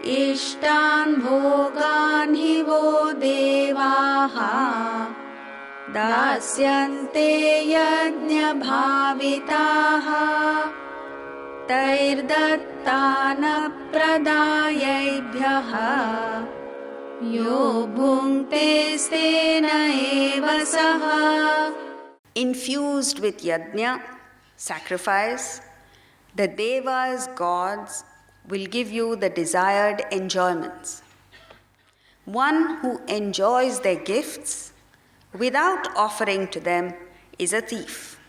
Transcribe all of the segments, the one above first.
इष्टान् भोगान् हि वो देवाः दास्यन्ते यज्ञभाविताः तैर्दत्तानप्रदायैभ्यः यो भुङ्क्तेस्तेन एव सः. Infused with yajna, sacrifice, the devas, gods, will give you the desired enjoyments. One who enjoys their gifts without offering to them is a thief.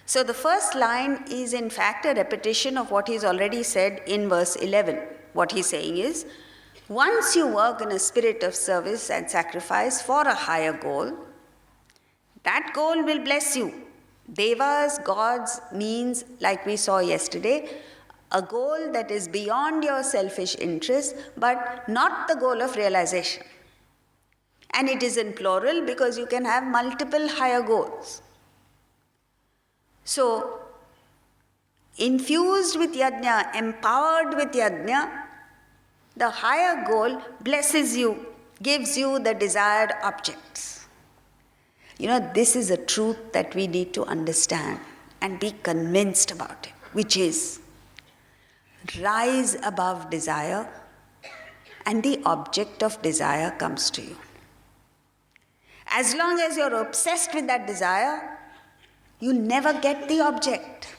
So the first line is in fact a repetition of what he's already said in verse 11. What he's saying is, once you work in a spirit of service and sacrifice for a higher goal, that goal will bless you. Devas, gods means, like we saw yesterday, a goal that is beyond your selfish interest, but not the goal of realization. And it is in plural because you can have multiple higher goals. So, infused with yajna, empowered with yajna, the higher goal blesses you, gives you the desired objects. This is a truth that we need to understand and be convinced about it, which is rise above desire and the object of desire comes to you. As long as you're obsessed with that desire, you never get the object.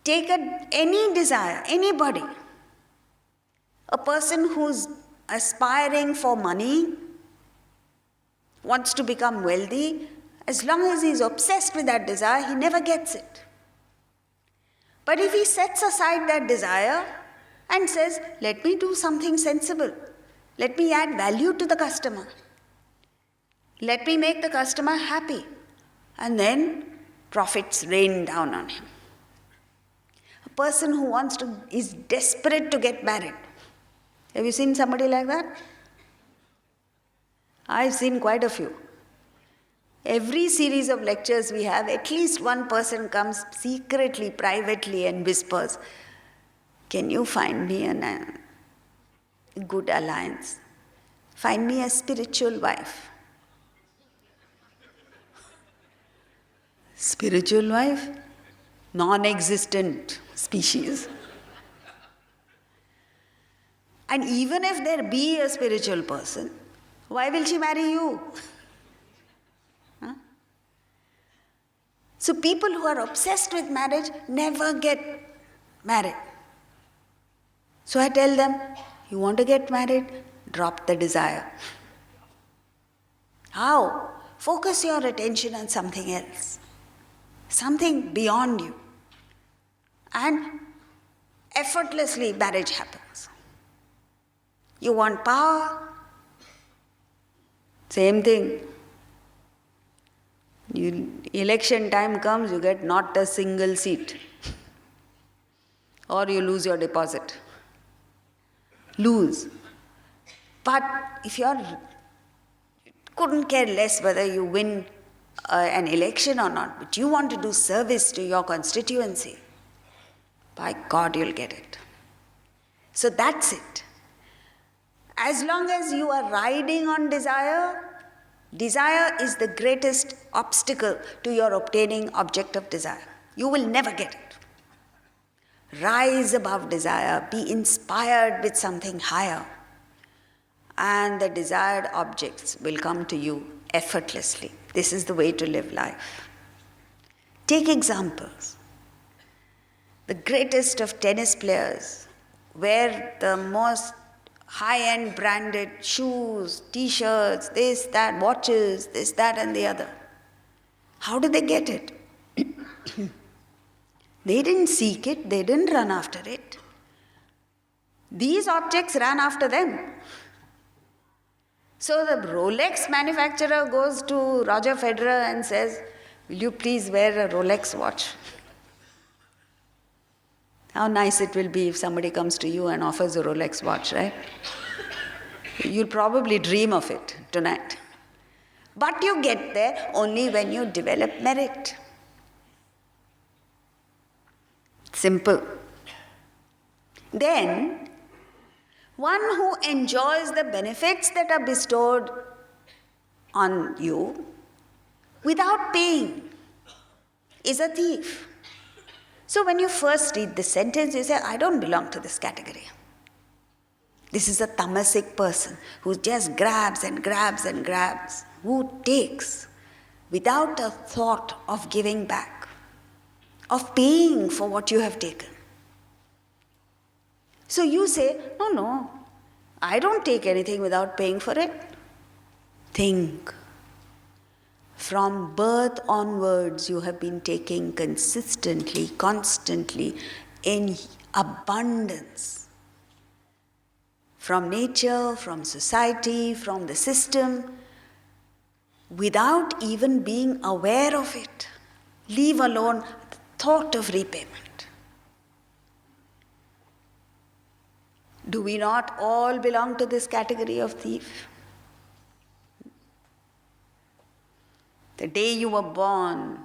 Take any desire, anybody, a person who's aspiring for money, wants to become wealthy, as long as he's obsessed with that desire, he never gets it. But if he sets aside that desire and says, let me do something sensible, let me add value to the customer, let me make the customer happy, and then profits rain down on him. A person who is desperate to get married. Have you seen somebody like that? I've seen quite a few. Every series of lectures we have, at least one person comes secretly, privately and whispers, can you find me a good alliance? Find me a spiritual wife. Spiritual wife? Non-existent species. And even if there be a spiritual person, why will she marry you? Huh? So people who are obsessed with marriage never get married. So I tell them, you want to get married? Drop the desire. How? Focus your attention on something else. Something beyond you. And effortlessly marriage happens. You want power? Same thing. Election time comes, you get not a single seat. Or you lose your deposit. Lose. But if you couldn't care less whether you win an election or not, but you want to do service to your constituency, by God you'll get it. So that's it. As long as you are riding on desire, desire is the greatest obstacle to your obtaining object of desire. You will never get it. Rise above desire, be inspired with something higher, and the desired objects will come to you effortlessly. This is the way to live life. Take examples. The greatest of tennis players wear the most high-end branded shoes, t-shirts, this, that, watches, this, that and the other. How did they get it? They didn't seek it, they didn't run after it. These objects ran after them. So the Rolex manufacturer goes to Roger Federer and says, will you please wear a Rolex watch? How nice it will be if somebody comes to you and offers a Rolex watch, right? You'll probably dream of it tonight. But you get there only when you develop merit. Simple. then one who enjoys the benefits that are bestowed on you without paying is a thief. So when you first read this sentence, you say, I don't belong to this category. This is a tamasic person who just grabs and grabs and grabs, who takes without a thought of giving back, of paying for what you have taken. So you say, no, I don't take anything without paying for it. Think. From birth onwards, you have been taking consistently, constantly, in abundance. From nature, from society, from the system, without even being aware of it, leave alone the thought of repayment. Do we not all belong to this category of thief? The day you were born,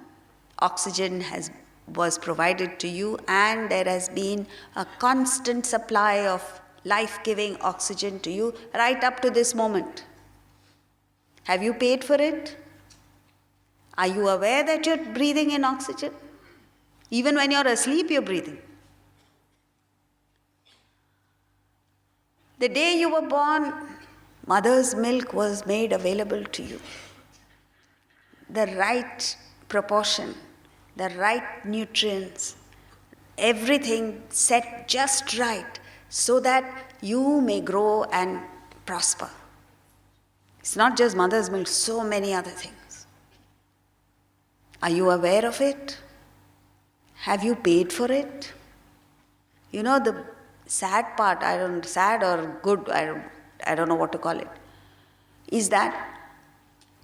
oxygen was provided to you, and there has been a constant supply of life-giving oxygen to you right up to this moment. Have you paid for it? Are you aware that you're breathing in oxygen? Even when you're asleep, you're breathing. The day you were born, mother's milk was made available to you. The right proportion, the right nutrients, everything set just right so that you may grow and prosper. It's not just mother's milk, so many other things. Are you aware of it? Have you paid for it? You know, the sad part, sad or good, I don't know what to call it, is that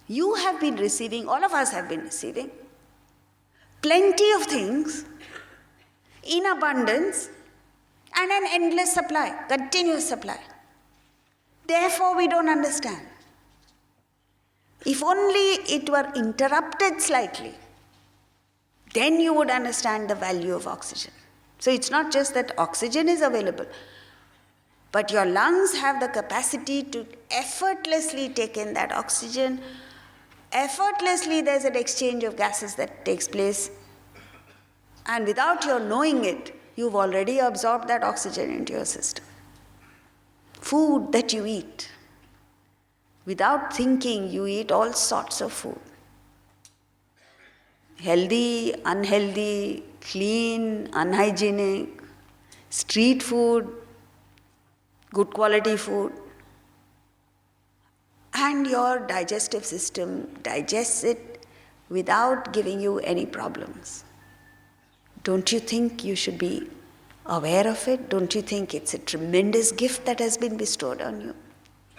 you have been receiving, all of us have been receiving, plenty of things in abundance and an endless supply, continuous supply. Therefore, we don't understand. If only it were interrupted slightly, then you would understand the value of oxygen. So it's not just that oxygen is available, but your lungs have the capacity to effortlessly take in that oxygen. Effortlessly, there's an exchange of gases that takes place, and without your knowing it, you've already absorbed that oxygen into your system. Food that you eat, without thinking, you eat all sorts of food. Healthy, unhealthy, clean, unhygienic, street food, good quality food. And your digestive system digests it without giving you any problems. Don't you think you should be aware of it? Don't you think it's a tremendous gift that has been bestowed on you?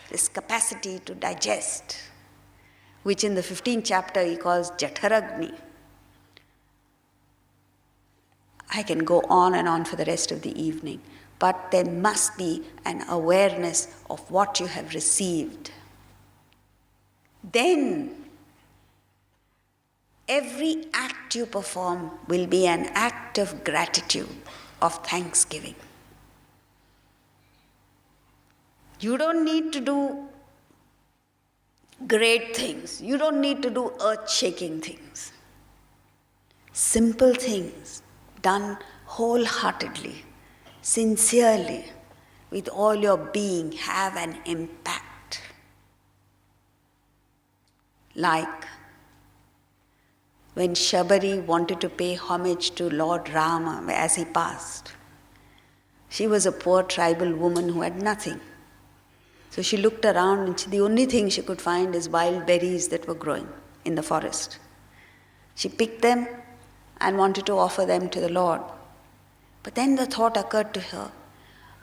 This capacity to digest, which in the 15th chapter he calls Jatharagni. I can go on and on for the rest of the evening, but there must be an awareness of what you have received. Then, every act you perform will be an act of gratitude, of thanksgiving. You don't need to do great things. You don't need to do earth-shaking things. Simple things done wholeheartedly, sincerely, with all your being have an impact. Like when Shabari wanted to pay homage to Lord Rama as he passed. She was a poor tribal woman who had nothing. So she looked around and the only thing she could find is wild berries that were growing in the forest. She picked them and wanted to offer them to the Lord. But then the thought occurred to her,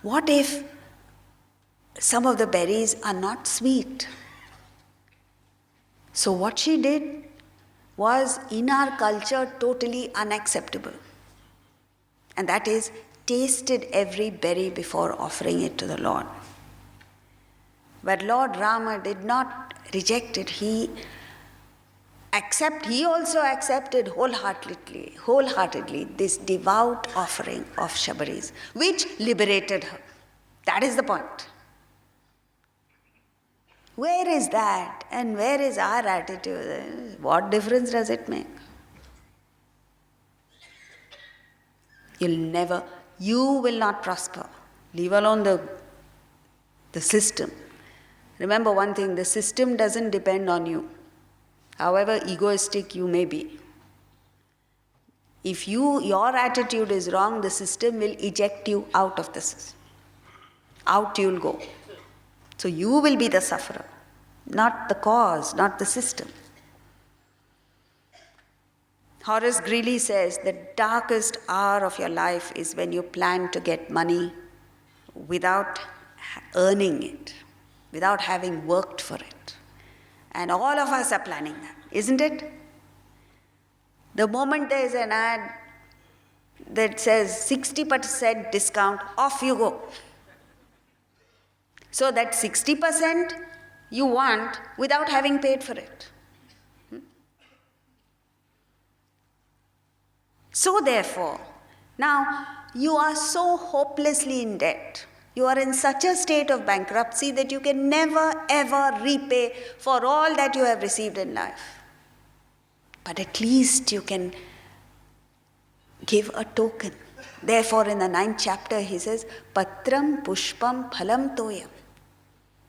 what if some of the berries are not sweet? So what she did was, in our culture, totally unacceptable. And that is, tasted every berry before offering it to the Lord. But Lord Rama did not reject it. He he also accepted wholeheartedly this devout offering of Shabari's, which liberated her. That is the point. Where is that and where is our attitude? What difference does it make? You will not prosper. Leave alone the system. Remember one thing, the system doesn't depend on you, however egoistic you may be. If your attitude is wrong, the system will eject you out of the system. Out you'll go. So you will be the sufferer, not the cause, not the system. Horace Greeley says the darkest hour of your life is when you plan to get money without earning it, without having worked for it. And all of us are planning that, isn't it? The moment there is an ad that says 60% discount, off you go. So that 60% you want without having paid for it. So therefore, now you are so hopelessly in debt. You are in such a state of bankruptcy that you can never ever repay for all that you have received in life. But at least you can give a token. Therefore, in the 9th chapter, he says, Patram pushpam phalam toyam.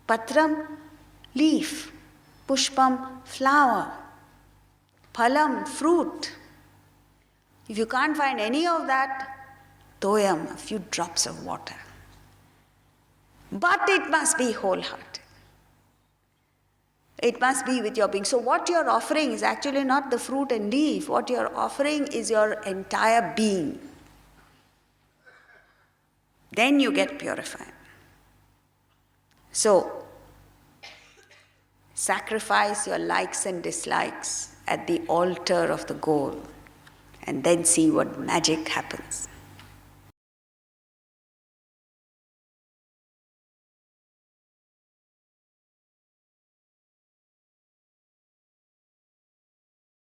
Patram, leaf. Pushpam, flower. Phalam, fruit. If you can't find any of that, toyam, a few drops of water. But it must be wholehearted. It must be with your being. So what you're offering is actually not the fruit and leaf. What you're offering is your entire being. Then you get purified. So, sacrifice your likes and dislikes at the altar of the goal and then see what magic happens.